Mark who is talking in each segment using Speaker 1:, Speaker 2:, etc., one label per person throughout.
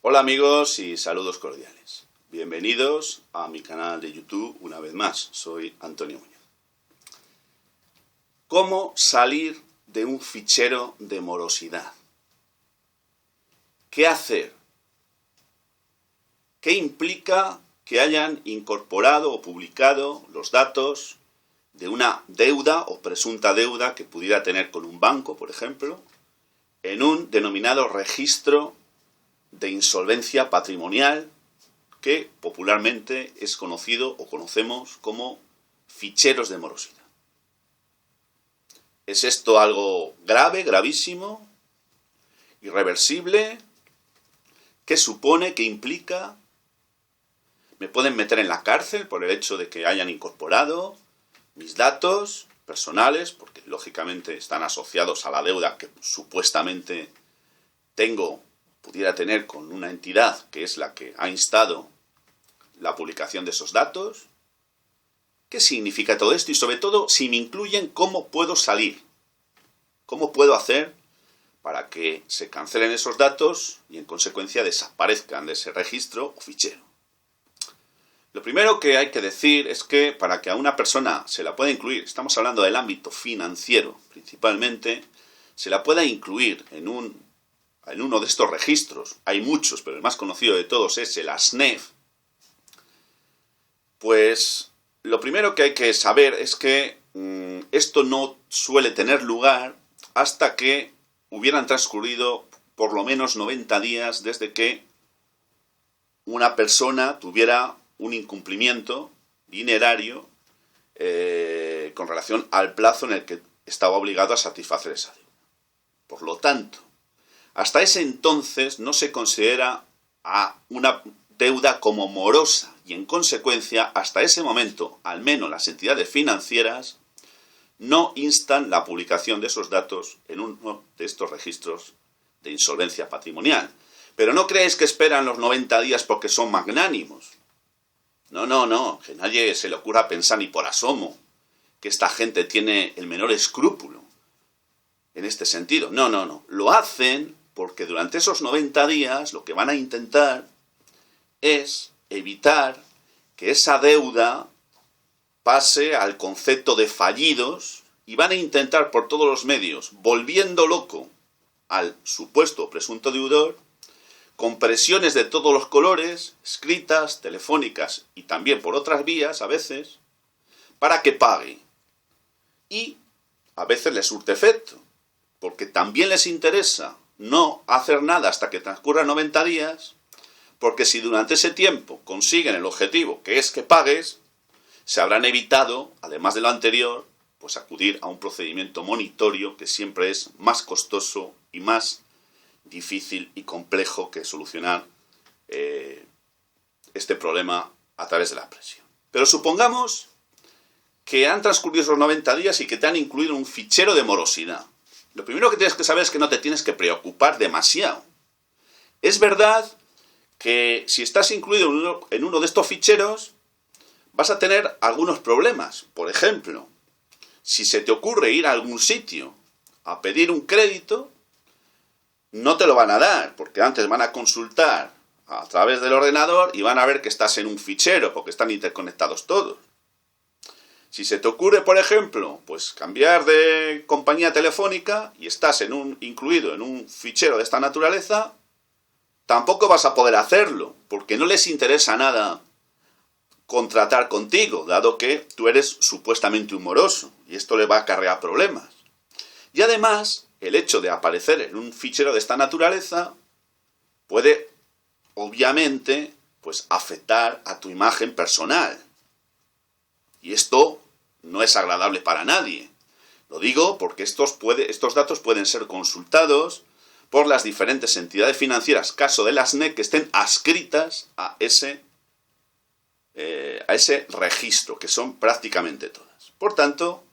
Speaker 1: Hola amigos y saludos cordiales. Bienvenidos a mi canal de YouTube una vez más. Soy Antonio Muñoz. ¿Cómo salir de un fichero de morosidad? ¿Qué hacer? ¿Qué implica que hayan incorporado o publicado los datos de una deuda o presunta deuda que pudiera tener con un banco, por ejemplo, en un denominado registro de insolvencia patrimonial que popularmente es conocido o conocemos como ficheros de morosidad? ¿Es esto algo grave, gravísimo, irreversible? ¿Qué supone? ¿Qué implica? ¿Me pueden meter en la cárcel por el hecho de que hayan incorporado mis datos personales? Porque lógicamente están asociados a la deuda que supuestamente pudiera tener con una entidad que es la que ha instado la publicación de esos datos. ¿Qué significa todo esto? Y sobre todo, si me incluyen, ¿cómo puedo salir? ¿Cómo puedo hacer para que se cancelen esos datos y en consecuencia desaparezcan de ese registro o fichero? Lo primero que hay que decir es que para que a una persona se la pueda incluir, estamos hablando del ámbito financiero principalmente, se la pueda incluir en uno de estos registros, hay muchos, pero el más conocido de todos es el ASNEF, pues lo primero que hay que saber es que esto no suele tener lugar hasta que hubieran transcurrido por lo menos 90 días desde que una persona tuviera un incumplimiento dinerario con relación al plazo en el que estaba obligado a satisfacer esa deuda. Por lo tanto, hasta ese entonces no se considera a una deuda como morosa y en consecuencia hasta ese momento, al menos las entidades financieras, no instan la publicación de esos datos en uno de estos registros de insolvencia patrimonial. Pero no creéis que esperan los 90 días porque son magnánimos. No, que nadie se le ocurra pensar ni por asomo que esta gente tiene el menor escrúpulo en este sentido. No. Lo hacen porque durante esos 90 días lo que van a intentar es evitar que esa deuda pase al concepto de fallidos y van a intentar por todos los medios, volviendo loco al supuesto presunto deudor, con presiones de todos los colores, escritas, telefónicas y también por otras vías a veces, para que pague. Y a veces les surte efecto, porque también les interesa no hacer nada hasta que transcurran 90 días, porque si durante ese tiempo consiguen el objetivo, que es que pagues, se habrán evitado, además de lo anterior, pues acudir a un procedimiento monitorio que siempre es más costoso y más difícil y complejo que solucionar este problema a través de la presión. Pero supongamos que han transcurrido esos 90 días y que te han incluido un fichero de morosidad. Lo primero que tienes que saber es que no te tienes que preocupar demasiado. Es verdad que si estás incluido en uno de estos ficheros, vas a tener algunos problemas. Por ejemplo, si se te ocurre ir a algún sitio a pedir un crédito, no te lo van a dar, porque antes van a consultar a través del ordenador y van a ver que estás en un fichero, porque están interconectados todos. Si se te ocurre, por ejemplo, pues cambiar de compañía telefónica y estás incluido en un fichero de esta naturaleza, tampoco vas a poder hacerlo, porque no les interesa nada contratar contigo, dado que tú eres supuestamente un moroso, y esto le va a acarrear problemas. Y además, el hecho de aparecer en un fichero de esta naturaleza puede, obviamente, pues afectar a tu imagen personal. Y esto no es agradable para nadie. Lo digo porque estos datos pueden ser consultados por las diferentes entidades financieras, caso de las SNEC, que estén adscritas a ese registro, que son prácticamente todas. Por tanto,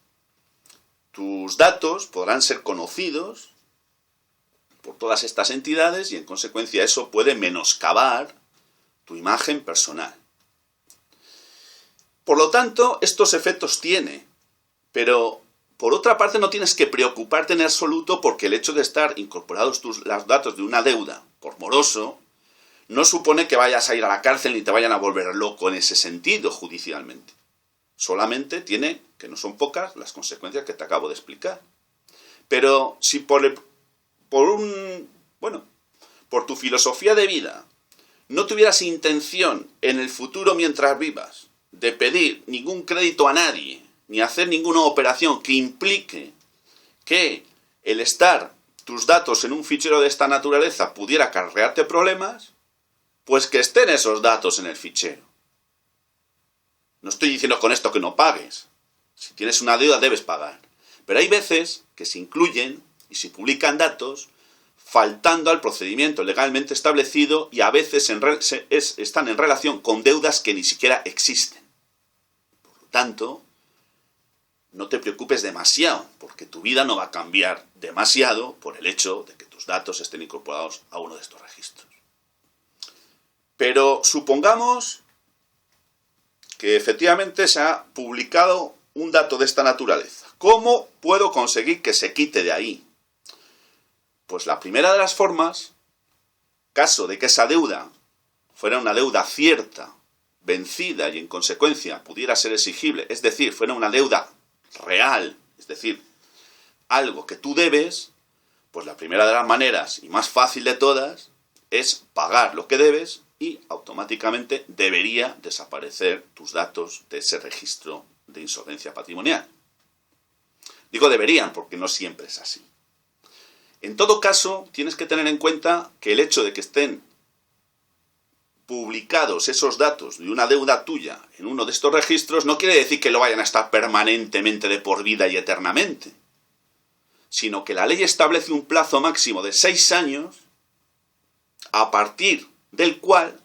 Speaker 1: tus datos podrán ser conocidos por todas estas entidades y en consecuencia eso puede menoscabar tu imagen personal. Por lo tanto, estos efectos tiene, pero por otra parte no tienes que preocuparte en absoluto porque el hecho de estar incorporados los datos de una deuda por moroso no supone que vayas a ir a la cárcel ni te vayan a volver loco en ese sentido judicialmente. Solamente tiene, que no son pocas, las consecuencias que te acabo de explicar. Pero si por tu filosofía de vida no tuvieras intención en el futuro mientras vivas de pedir ningún crédito a nadie, ni hacer ninguna operación que implique que el estar tus datos en un fichero de esta naturaleza pudiera acarrearte problemas, pues que estén esos datos en el fichero. No estoy diciendo con esto que no pagues. Si tienes una deuda debes pagar. Pero hay veces que se incluyen y se publican datos faltando al procedimiento legalmente establecido y a veces están en relación con deudas que ni siquiera existen. Por lo tanto, no te preocupes demasiado, porque tu vida no va a cambiar demasiado por el hecho de que tus datos estén incorporados a uno de estos registros. Pero supongamos que efectivamente se ha publicado un dato de esta naturaleza. ¿Cómo puedo conseguir que se quite de ahí? Pues la primera de las formas, caso de que esa deuda fuera una deuda cierta, vencida y en consecuencia pudiera ser exigible, es decir, fuera una deuda real, es decir, algo que tú debes, pues la primera de las maneras y más fácil de todas es pagar lo que debes y automáticamente debería desaparecer tus datos de ese registro de insolvencia patrimonial. Digo deberían porque no siempre es así. En todo caso, tienes que tener en cuenta que el hecho de que estén publicados esos datos de una deuda tuya en uno de estos registros no quiere decir que lo vayan a estar permanentemente de por vida y eternamente, sino que la ley establece un plazo máximo de 6 años a partir del cual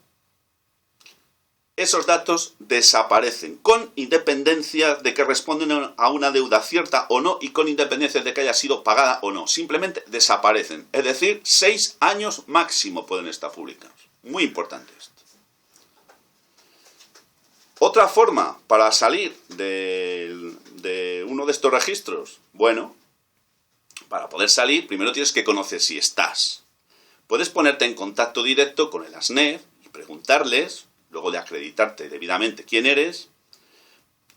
Speaker 1: esos datos desaparecen, con independencia de que responden a una deuda cierta o no y con independencia de que haya sido pagada o no. Simplemente desaparecen. Es decir, 6 años máximo pueden estar publicados. Muy importante esto. Otra forma para salir de uno de estos registros. Bueno, para poder salir, primero tienes que conocer si estás. Puedes ponerte en contacto directo con el ASNEF y preguntarles, luego de acreditarte debidamente quién eres,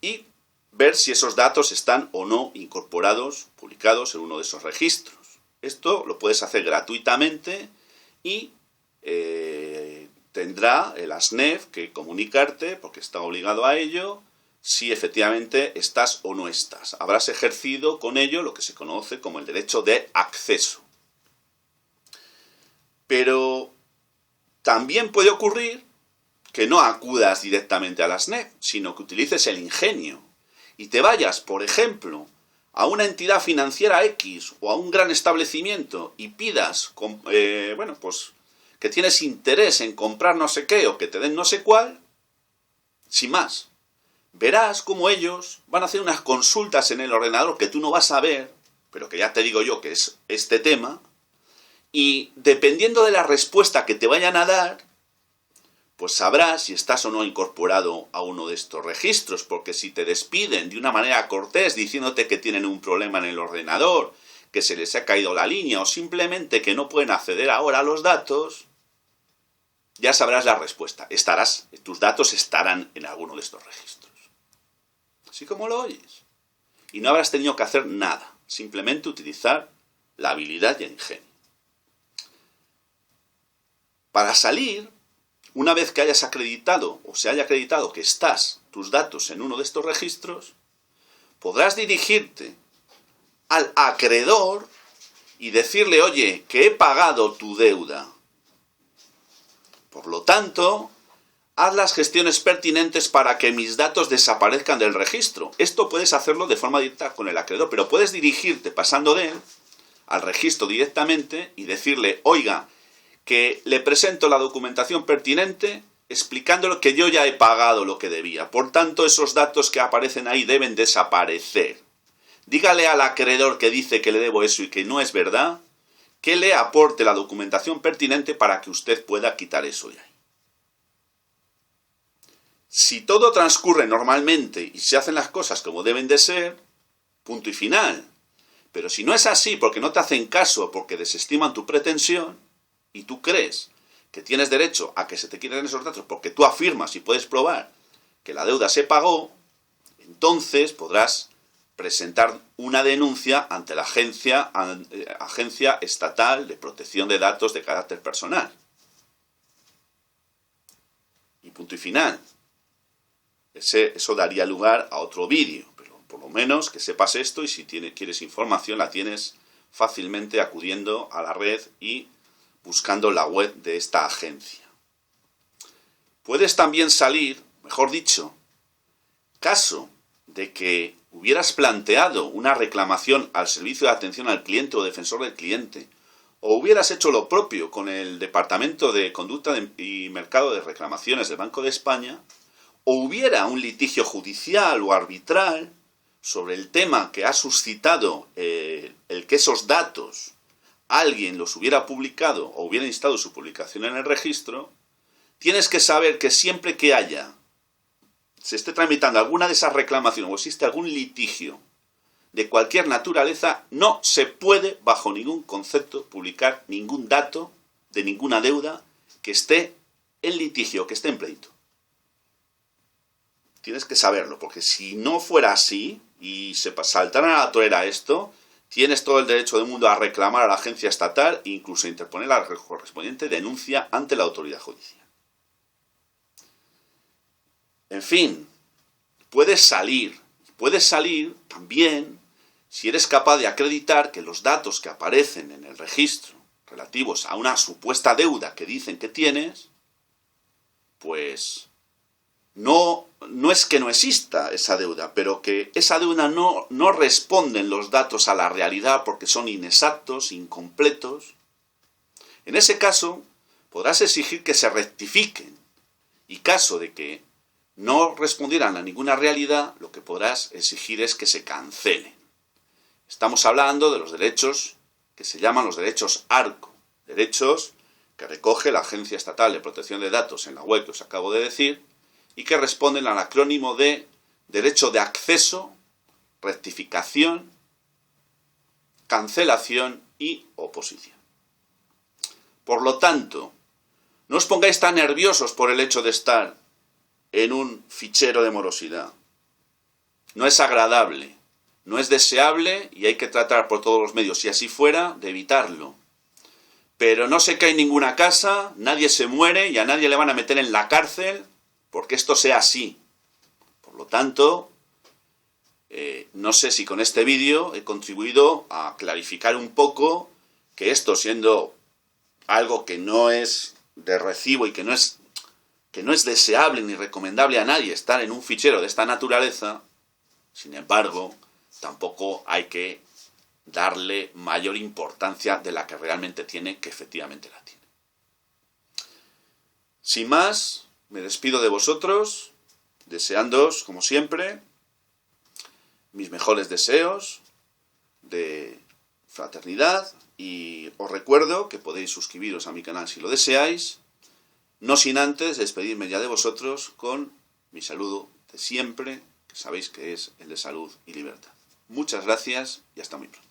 Speaker 1: y ver si esos datos están o no incorporados, publicados en uno de esos registros. Esto lo puedes hacer gratuitamente y tendrá el ASNEF que comunicarte, porque está obligado a ello, si efectivamente estás o no estás. Habrás ejercido con ello lo que se conoce como el derecho de acceso. Pero también puede ocurrir que no acudas directamente a la ASNEF, sino que utilices el ingenio y te vayas, por ejemplo, a una entidad financiera X o a un gran establecimiento y pidas, que tienes interés en comprar no sé qué o que te den no sé cuál, sin más. Verás cómo ellos van a hacer unas consultas en el ordenador que tú no vas a ver, pero que ya te digo yo que es este tema, y dependiendo de la respuesta que te vayan a dar, pues sabrás si estás o no incorporado a uno de estos registros, porque si te despiden de una manera cortés diciéndote que tienen un problema en el ordenador, que se les ha caído la línea o simplemente que no pueden acceder ahora a los datos, ya sabrás la respuesta. Tus datos estarán en alguno de estos registros. Así como lo oyes. Y no habrás tenido que hacer nada, simplemente utilizar la habilidad y el ingenio. Para salir, una vez que hayas acreditado o se haya acreditado que estás tus datos en uno de estos registros, podrás dirigirte al acreedor y decirle, oye, que he pagado tu deuda. Por lo tanto, haz las gestiones pertinentes para que mis datos desaparezcan del registro. Esto puedes hacerlo de forma directa con el acreedor, pero puedes dirigirte pasando de él al registro directamente y decirle, oiga, que le presento la documentación pertinente explicándole que yo ya he pagado lo que debía. Por tanto, esos datos que aparecen ahí deben desaparecer. Dígale al acreedor que dice que le debo eso y que no es verdad, que le aporte la documentación pertinente para que usted pueda quitar eso de ahí. Si todo transcurre normalmente y se hacen las cosas como deben de ser, punto y final. Pero si no es así porque no te hacen caso, porque desestiman tu pretensión, y tú crees que tienes derecho a que se te quiten esos datos porque tú afirmas y puedes probar que la deuda se pagó, entonces podrás presentar una denuncia ante la Agencia Estatal de Protección de Datos de Carácter Personal. Y punto y final. Eso daría lugar a otro vídeo, pero por lo menos que sepas esto, y si quieres información la tienes fácilmente acudiendo a la red y buscando la web de esta agencia. Puedes también salir, mejor dicho, caso de que hubieras planteado una reclamación al Servicio de Atención al Cliente o Defensor del Cliente, o hubieras hecho lo propio con el Departamento de Conducta y Mercado de Reclamaciones del Banco de España, o hubiera un litigio judicial o arbitral sobre el tema que ha suscitado el que esos datos alguien los hubiera publicado o hubiera instado su publicación en el registro, tienes que saber que siempre que se esté tramitando alguna de esas reclamaciones o existe algún litigio de cualquier naturaleza, no se puede, bajo ningún concepto, publicar ningún dato de ninguna deuda que esté en litigio, que esté en pleito. Tienes que saberlo, porque si no fuera así y se saltara a la torera esto, tienes todo el derecho del mundo a reclamar a la agencia estatal e incluso a interponer la correspondiente denuncia ante la autoridad judicial. En fin, puedes salir también si eres capaz de acreditar que los datos que aparecen en el registro relativos a una supuesta deuda que dicen que tienes, pues no es que no exista esa deuda, pero que esa deuda no responden los datos a la realidad porque son inexactos, incompletos. En ese caso, podrás exigir que se rectifiquen, y caso de que no respondieran a ninguna realidad, lo que podrás exigir es que se cancelen. Estamos hablando de los derechos que se llaman los derechos ARCO, derechos que recoge la Agencia Estatal de Protección de Datos en la web que os acabo de decir, y que responden al acrónimo de derecho de acceso, rectificación, cancelación y oposición. Por lo tanto, no os pongáis tan nerviosos por el hecho de estar en un fichero de morosidad. No es agradable, no es deseable y hay que tratar por todos los medios, si así fuera, de evitarlo. Pero no se cae en ninguna casa, nadie se muere y a nadie le van a meter en la cárcel porque esto sea así. Por lo tanto, no sé si con este vídeo he contribuido a clarificar un poco que esto, siendo algo que no es de recibo y que no es deseable ni recomendable a nadie estar en un fichero de esta naturaleza, sin embargo, tampoco hay que darle mayor importancia de la que realmente tiene, que efectivamente la tiene. Sin más, me despido de vosotros, deseándoos, como siempre, mis mejores deseos de fraternidad, y os recuerdo que podéis suscribiros a mi canal si lo deseáis, no sin antes despedirme ya de vosotros con mi saludo de siempre, que sabéis que es el de salud y libertad. Muchas gracias y hasta muy pronto.